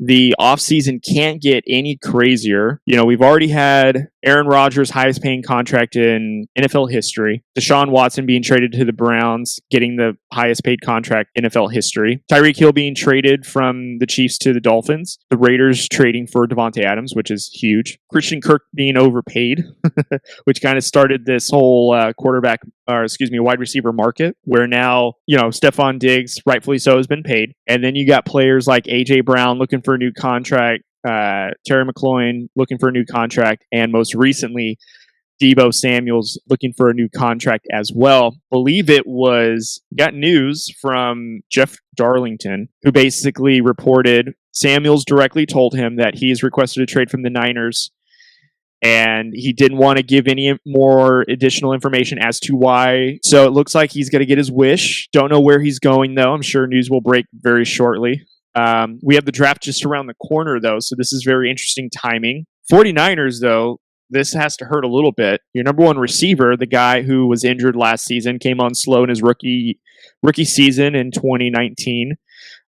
The offseason can't get any crazier. We've already had Aaron Rodgers' highest paying contract in NFL history. Deshaun Watson being traded to the Browns, getting the highest paid contract in NFL history. Tyreek Hill being traded from the Chiefs to the Dolphins. The Raiders trading for Devontae Adams, which is huge. Christian Kirk being overpaid, which kind of started this whole wide receiver market, where now, Stephon Diggs, rightfully so, has been paid. And then you got players like A.J. Brown looking for a new contract, Terry McLaurin looking for a new contract, and most recently, Deebo Samuel's looking for a new contract as well. Got news from Jeff Darlington, who basically reported Samuels directly told him that he's requested a trade from the Niners, and he didn't want to give any more additional information as to why. So it looks like he's going to get his wish. Don't know where he's going, though. I'm sure news will break very shortly. We have the draft just around the corner, though, so this is very interesting timing. 49ers, though, this has to hurt a little bit. Your number one receiver, the guy who was injured last season, came on slow in his rookie season in 2019.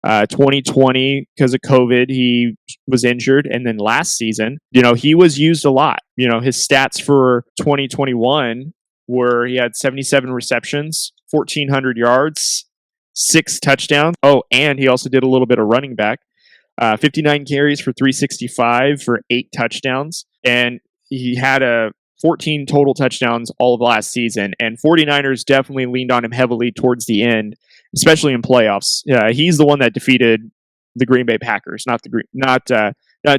2020, because of COVID, he was injured. And then last season, he was used a lot. His stats for 2021 were he had 77 receptions, 1,400 yards, 6 touchdowns. Oh, and he also did a little bit of running back. 59 carries for 365 for 8 touchdowns. And he had 14 total touchdowns all of last season. And 49ers definitely leaned on him heavily towards the end, especially in playoffs. He's the one that defeated the Green Bay Packers, not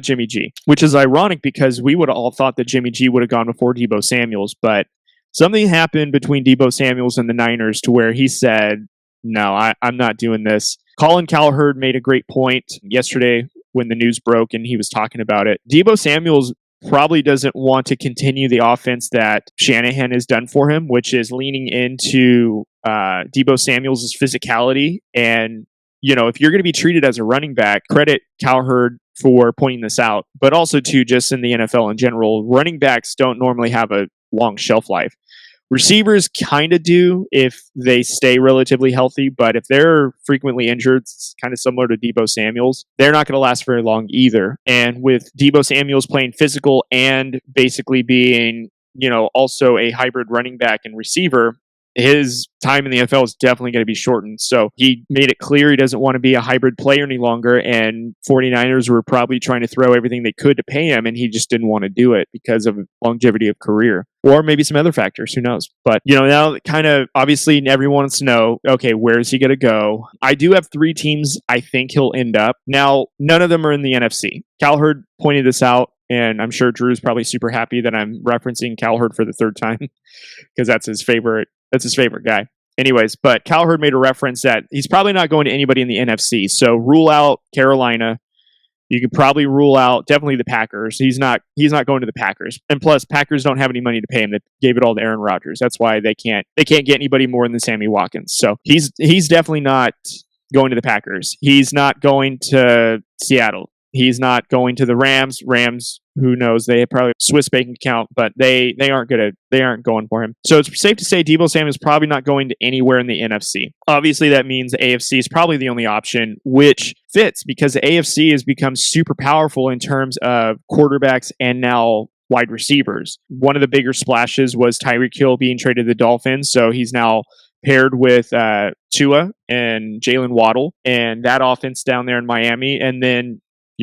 Jimmy G, which is ironic because we would have all thought that Jimmy G would have gone before Deebo Samuels, but something happened between Deebo Samuels and the Niners to where he said, no, I'm not doing this. Colin Cowherd made a great point yesterday when the news broke and he was talking about it. Deebo Samuels probably doesn't want to continue the offense that Shanahan has done for him, which is leaning into Deebo Samuels' physicality. And, if you're going to be treated as a running back, credit Cowherd for pointing this out, but also too, just in the NFL in general, running backs don't normally have a long shelf life. Receivers kind of do if they stay relatively healthy, but if they're frequently injured, it's kind of similar to Deebo Samuels, they're not going to last very long either. And with Deebo Samuels playing physical and basically being, also a hybrid running back and receiver, his time in the NFL is definitely going to be shortened. So he made it clear he doesn't want to be a hybrid player any longer, and 49ers were probably trying to throw everything they could to pay him, and he just didn't want to do it because of longevity of career. Or maybe some other factors, who knows? But, now kind of obviously everyone wants to know, okay, where is he going to go? I do have 3 teams I think he'll end up. Now, none of them are in the NFC. Cowherd pointed this out, and I'm sure Drew's probably super happy that I'm referencing Cowherd for the 3rd time because that's his favorite guy. Anyways, but Cowherd made a reference that he's probably not going to anybody in the NFC. So rule out Carolina. You could probably rule out definitely the Packers. He's not going to the Packers. And plus, Packers don't have any money to pay him. They gave it all to Aaron Rodgers. That's why they can't get anybody more than Sammy Watkins. So he's definitely not going to the Packers. He's not going to Seattle. He's not going to the Rams. Rams, who knows? They have probably a Swiss bank account, but they aren't going for him. So it's safe to say Deebo Samuel is probably not going to anywhere in the NFC. Obviously, that means the AFC is probably the only option, which fits because the AFC has become super powerful in terms of quarterbacks and now wide receivers. One of the bigger splashes was Tyreek Hill being traded to the Dolphins, so he's now paired with Tua and Jalen Waddle and that offense down there in Miami, and then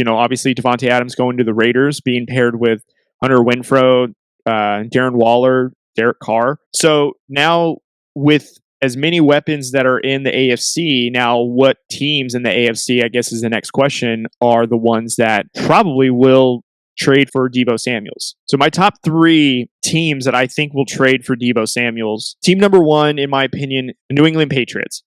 obviously Devontae Adams going to the Raiders, being paired with Hunter Renfrow, Darren Waller, Derek Carr. So now with as many weapons that are in the AFC, now what teams in the AFC, I guess is the next question, are the ones that probably will trade for Deebo Samuels? So my top 3 teams that I think will trade for Deebo Samuels. Team number 1, in my opinion, New England Patriots.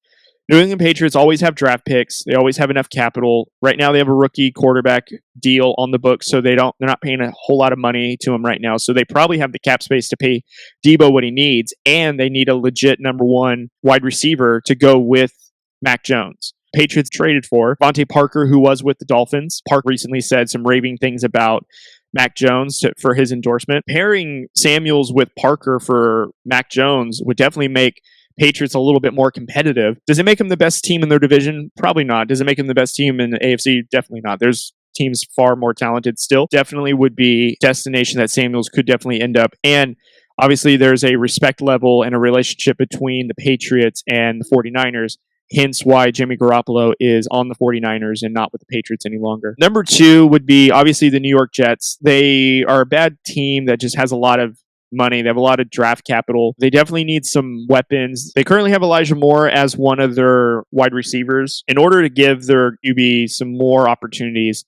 New England Patriots always have draft picks. They always have enough capital. Right now, they have a rookie quarterback deal on the books, so they're not paying a whole lot of money to him right now. So they probably have the cap space to pay Deebo what he needs, and they need a legit number 1 wide receiver to go with Mac Jones. Patriots traded for Vontae Parker, who was with the Dolphins. Park recently said some raving things about Mac Jones for his endorsement. Pairing Samuels with Parker for Mac Jones would definitely make Patriots a little bit more competitive. Does it make them the best team in their division? Probably not. Does it make them the best team in the AFC? Definitely not. There's team's far more talented still. Definitely would be destination that Samuels could definitely end up. And obviously, there's a respect level and a relationship between the Patriots and the 49ers. Hence why Jimmy Garoppolo is on the 49ers and not with the Patriots any longer. Number 2 would be obviously the New York Jets. They are a bad team that just has a lot of money. They have a lot of draft capital. They definitely need some weapons. They currently have Elijah Moore as one of their wide receivers. In order to give their QB some more opportunities,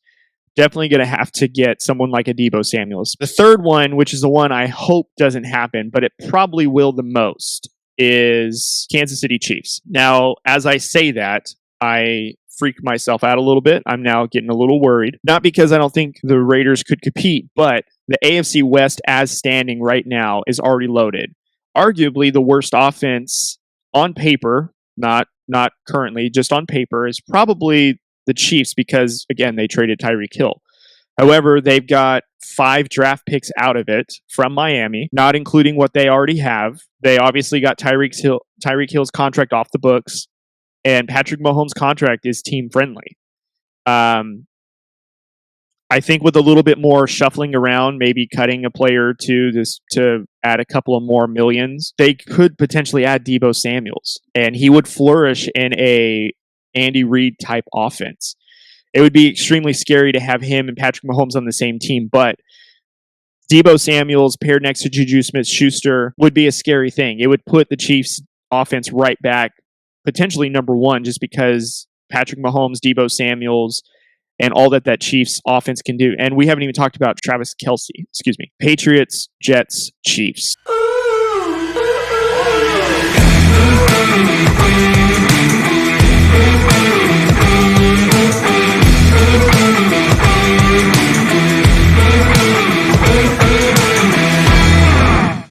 definitely going to have to get someone like a Deebo Samuels. The third one, which is the one I hope doesn't happen, but it probably will the most, is Kansas City Chiefs. Now, as I say that, I freak myself out a little bit. I'm now getting a little worried. Not because I don't think the Raiders could compete, but the AFC West as standing right now is already loaded. Arguably the worst offense on paper, not currently, just on paper, is probably the Chiefs because, again, they traded Tyreek Hill. However, they've got 5 draft picks out of it from Miami, not including what they already have. They obviously got Tyreek Hill's contract off the books, and Patrick Mahomes' contract is team friendly. I think with a little bit more shuffling around, maybe cutting a player or two to add a couple of more millions, they could potentially add Deebo Samuels, and he would flourish in a Andy Reid type offense. It would be extremely scary to have him and Patrick Mahomes on the same team, but Deebo Samuels paired next to Juju Smith-Schuster would be a scary thing. It would put the Chiefs' offense right back, potentially number 1, just because Patrick Mahomes, Deebo Samuels, and all that Chiefs offense can do. And we haven't even talked about Travis Kelce. Patriots, Jets, Chiefs.